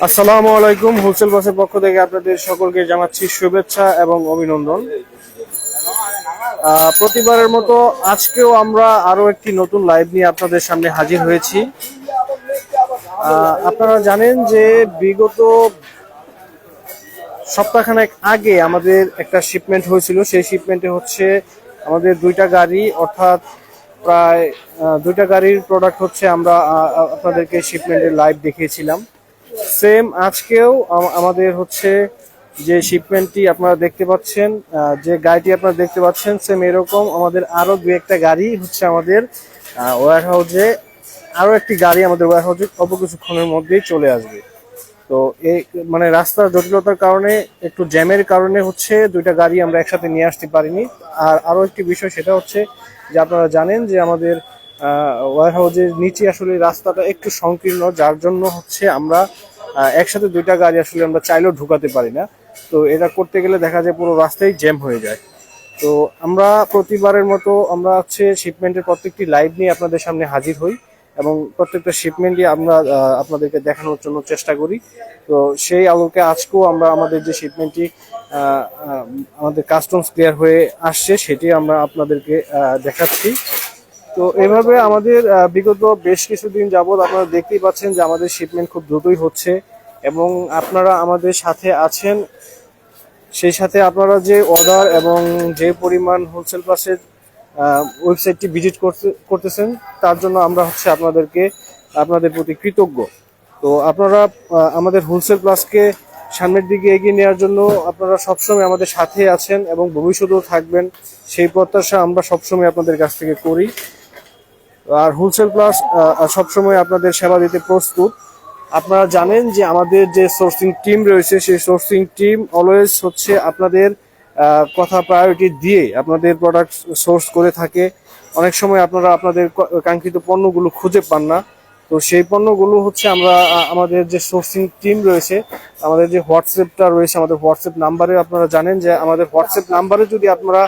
আসসালামু আলাইকুম। হোলসেল বাসের পক্ষ থেকে আপনাদের সকলকে জানাচ্ছি শুভেচ্ছা এবং অভিনন্দন। প্রতিবারের মতো আজকেও আমরা আরো একটি নতুন লাইভ নিয়ে আপনাদের সামনে হাজির হয়েছি। আপনারা জানেন যে বিগত সপ্তাহখানেক আগে আমাদের একটা শিপমেন্ট হয়েছিল। সেই শিপমেন্টে হচ্ছে আমাদের দুইটা গাড়ি, অর্থাৎ প্রায় দুইটা গাড়ির প্রোডাক্ট হচ্ছে আমরা আপনাদেরকে শিপমেন্টের লাইভ দেখিয়েছিলাম। সেম আজকেও আমাদের হচ্ছে যে শিপমেন্টটি আপনারা দেখতে পাচ্ছেন, যে গাড়িটি আপনারা দেখতে পাচ্ছেন, সেম এরকম আমাদের আরো দু একটা গাড়ি হচ্ছে আমাদের ওয়্যার হাউসে, আরো একটি গাড়ি আমাদের ওয়্যার হাউসে অল্প কিছুক্ষণের মধ্যেই চলে আসবে। তো এই মানে রাস্তার জটিলতার কারণে, একটু জ্যামের কারণে হচ্ছে দুইটা গাড়ি আমরা একসাথে নিয়ে আসতে পারিনি। আর আরো একটি বিষয় সেটা হচ্ছে যে আপনারা জানেন যে আমাদের ওয়্যার হাউসের নিচে আসলে রাস্তাটা একটু সংকীর্ণ, যার জন্য হচ্ছে আমরা একসাথে দুইটা গাড়ি আসলে আমরা চাইলেও ঢুকাতে পারি না। তো এটা করতে গেলে দেখা যায় পুরো রাস্তায় জ্যাম হয়ে যায়। তো আমরা প্রতিবারের মতো আমরা হচ্ছে শিপমেন্টের প্রত্যেকটি লাইভ নিয়ে আপনাদের সামনে হাজির হই এবং প্রত্যেকটা শিপমেন্টই আমরা আপনাদেরকে দেখানোর জন্য চেষ্টা করি। তো সেই আলোকে আজকেও আমরা আমাদের যে শিপমেন্টটি আমাদের কাস্টমস ক্লিয়ার হয়ে আসছে সেটি আমরা আপনাদেরকে দেখাচ্ছি। তো এভাবে আমাদের বিগত বেশ কিছুদিন যাবৎ আপনারা দেখতেই পাচ্ছেন যে আমাদের শিপমেন্ট খুব দ্রুতই হচ্ছে এবং আপনারা আমাদের সাথে আছেন। সেই সাথে আপনারা যে অর্ডার এবং যে পরিমাণ হোলসেল প্লাসের ওয়েবসাইটটি ভিজিট করতেছেন তার জন্য আমরা হচ্ছে আপনাদের প্রতি কৃতজ্ঞ। তো আপনারা আমাদের হোলসেল প্লাসকে সামনের দিকে এগিয়ে নেওয়ার জন্য আপনারা সবসময় আমাদের সাথে আছেন এবং ভবিষ্যতেও থাকবেন, সেই প্রত্যাশা আমরা সবসময় আপনাদের কাছ থেকে করি। আর হোলসেল প্লাস সবসময় আপনাদের সেবা দিতে প্রস্তুত। আপনারা জানেন যে আমাদের যে সোর্সিং টিম রয়েছে সেই সোর্সিং টিম অলওয়েজ হচ্ছে আপনাদের কথা প্রায়োরিটি দিয়ে আপনাদের প্রোডাক্ট সোর্স করে থাকে। অনেক সময় আপনারা আপনাদের কাঙ্ক্ষিত পণ্যগুলো খুঁজে পান না, তো সেই পণ্যগুলো হচ্ছে আমরা আমাদের যে সোর্সিং টিম রয়েছে, আমাদের যে হোয়াটসঅ্যাপটা রয়েছে, আমাদের হোয়াটসঅ্যাপ নাম্বারে আপনারা জানেন যে আমাদের হোয়াটসঅ্যাপ নাম্বারে যদি আপনারা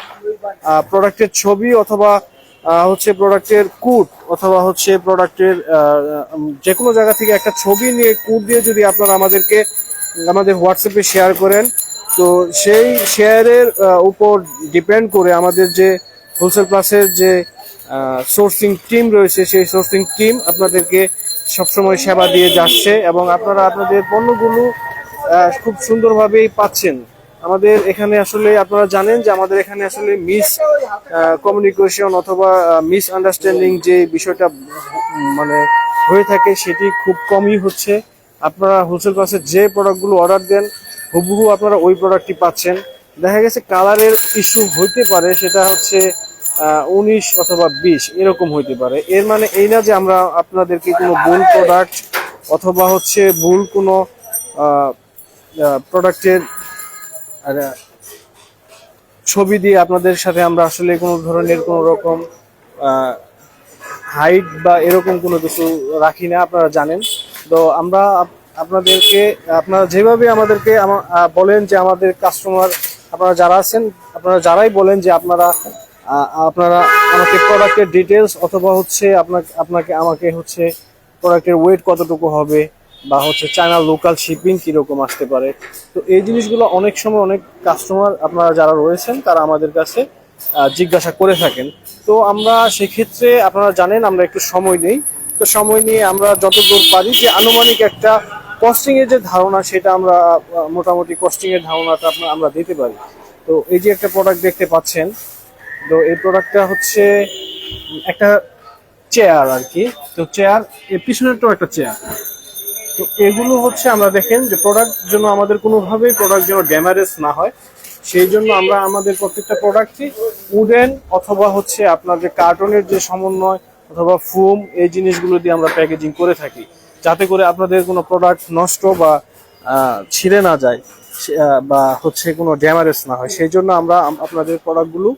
প্রোডাক্টের ছবি অথবা হচ্ছে প্রোডাক্টের কোড অথবা হচ্ছে প্রোডাক্টের যে কোনো জায়গা থেকে একটা ছবি নিয়ে কোড দিয়ে যদি আপনারা আমাদের হোয়াটসঅ্যাপে শেয়ার করেন, তো সেই শেয়ারের উপর ডিপেন্ড করে আমাদের যে হোলসেল প্লাসের যে সোর্সিং টিম রয়েছে সেই সোর্সিং টিম আপনাদেরকে সবসময় সেবা দিয়ে যাচ্ছে এবং আপনারা আপনাদের পণ্যগুলো খুব সুন্দরভাবেই পাচ্ছেন। আমাদের এখানে আসলে আপনারা জানেন যে আমাদের এখানে আসলে মিস কমিউনিকেশন অথবা মিস আন্ডারস্ট্যান্ডিং যে বিষয়টা মানে হয়ে থাকে সেটি খুব কমই হচ্ছে। আপনারা হোলসেল প্লাসের যে প্রোডাক্টগুলো অর্ডার দেন হুবহু আপনারা ওই প্রোডাক্টটি পাচ্ছেন। দেখা গেছে কালারের ইস্যু হইতে পারে, সেটা হচ্ছে 19 অথবা 20 এরকম হইতে পারে। এর মানে এই না যে আমরা আপনাদেরকে কোনো ভুল প্রোডাক্ট অথবা হচ্ছে ভুল কোনো প্রোডাক্টের ছবি দিয়ে আপনাদের সাথে আমরা আসলে কোনো ধরনের কোনো রকম হাইট বা এরকম কোনো কিছু রাখি না, আপনারা জানেন। তো আমরা আপনারা যেভাবে আমাদেরকে বলেন যে আমাদের কাস্টমার আপনারা যারা আছেন, আপনারা যারাই বলেন যে আপনারা আমাকে প্রোডাক্টের ডিটেলস অথবা হচ্ছে আমাকে হচ্ছে প্রোডাক্টের ওয়েট কতটুকু হবে বা হচ্ছে চায়না লোকাল শিপিং কিরকম আসতে পারে, তো এই জিনিসগুলো অনেক সময় অনেক কাস্টমার আপনারা যারা রয়েছেন তারা আমাদের কাছে জিজ্ঞাসা করে থাকেন। তো আমরা সেক্ষেত্রে আপনারা জানেন আমরা একটু সময় নেই, তো সময় নিয়ে আমরা যতদূর পারি যে আনুমানিক একটা কস্টিং এর যে ধারণা সেটা আমরা মোটামুটি কস্টিং এর ধারণাটা আমরা দিতে পারি। তো এই যে একটা প্রোডাক্ট দেখতে পাচ্ছেন, তো এই প্রোডাক্টটা হচ্ছে একটা চেয়ার আর কি। তো চেয়ার এর পিছনেরটাও একটা চেয়ার। তো এগুলো হচ্ছে আমরা দেখেন যে প্রোডাক্ট জন্য আমাদের কোনোভাবেই প্রোডাক্ট যেন ড্যামেজ না হয় সেই জন্য আমরা আমাদের প্রত্যেকটা প্রোডাক্টই উডেন অথবা হচ্ছে আপনার যে কার্টনের যে সমন্বয় অথবা ফোম এই জিনিসগুলো দিয়ে আমরা প্যাকেজিং করে থাকি, যাতে করে আপনাদের কোনো প্রোডাক্ট নষ্ট বা ছিঁড়ে না যায় বা হচ্ছে কোনো ড্যামেজ না হয়। সেই জন্য আমরা আপনাদের প্রোডাক্টগুলো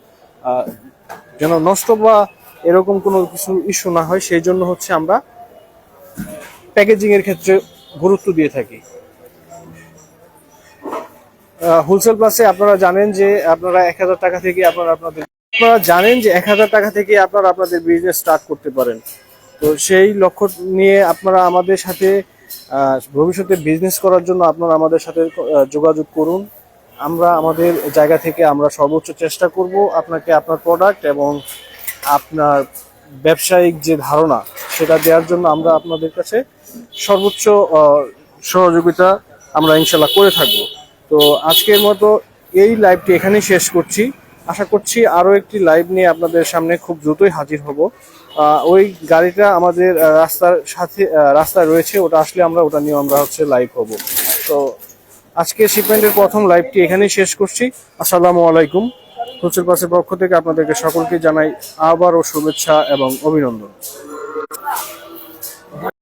যেন নষ্ট বা এরকম কোনো কিছু ইস্যু না হয় সেই জন্য হচ্ছে আমরা প্যাকেজিং এর ক্ষেত্রে গুরুত্ব দিয়ে থাকি। হোলসেল প্লাসে আপনারা জানেন যে আপনারা 1000 টাকা থেকে আপনারা জানেন যে 1000 টাকা থেকে আপনারা আপনাদের বিজনেস স্টার্ট করতে পারেন। তো সেই লক্ষ্য নিয়ে আপনারা আমাদের সাথে ভবিষ্যতে বিজনেস করার জন্য আপনারা আমাদের সাথে যোগাযোগ করুন। আমরা আমাদের জায়গা থেকে আমরা সর্বোচ্চ চেষ্টা করব আপনাকে আপনার প্রোডাক্ট এবং আপনার ব্যবসায়িক যে ধারণা সেটা দেওয়ার জন্য আমরা আপনাদের কাছে সর্বোচ্চ সহযোগিতা আমরা ইনশাল্লাহ করে থাকব। তো আজকের মতো এই লাইভটি এখানেই শেষ করছি। আশা করছি আরও একটি লাইভ নিয়ে আপনাদের সামনে খুব দ্রুতই হাজির হব। ওই গাড়িটা আমাদের রাস্তার সাথে রাস্তায় রয়েছে, ওটা আসলে আমরা ওটা নিয়ে আমরা লাইভ হব। তো আজকে শিপমেন্টের প্রথম লাইভটি এখানেই শেষ করছি। আসসালামু আলাইকুম। হোলসেল পাসের পক্ষ থেকে আপনাদেরকে সকলকে জানাই আবারও শুভেচ্ছা এবং অভিনন্দন।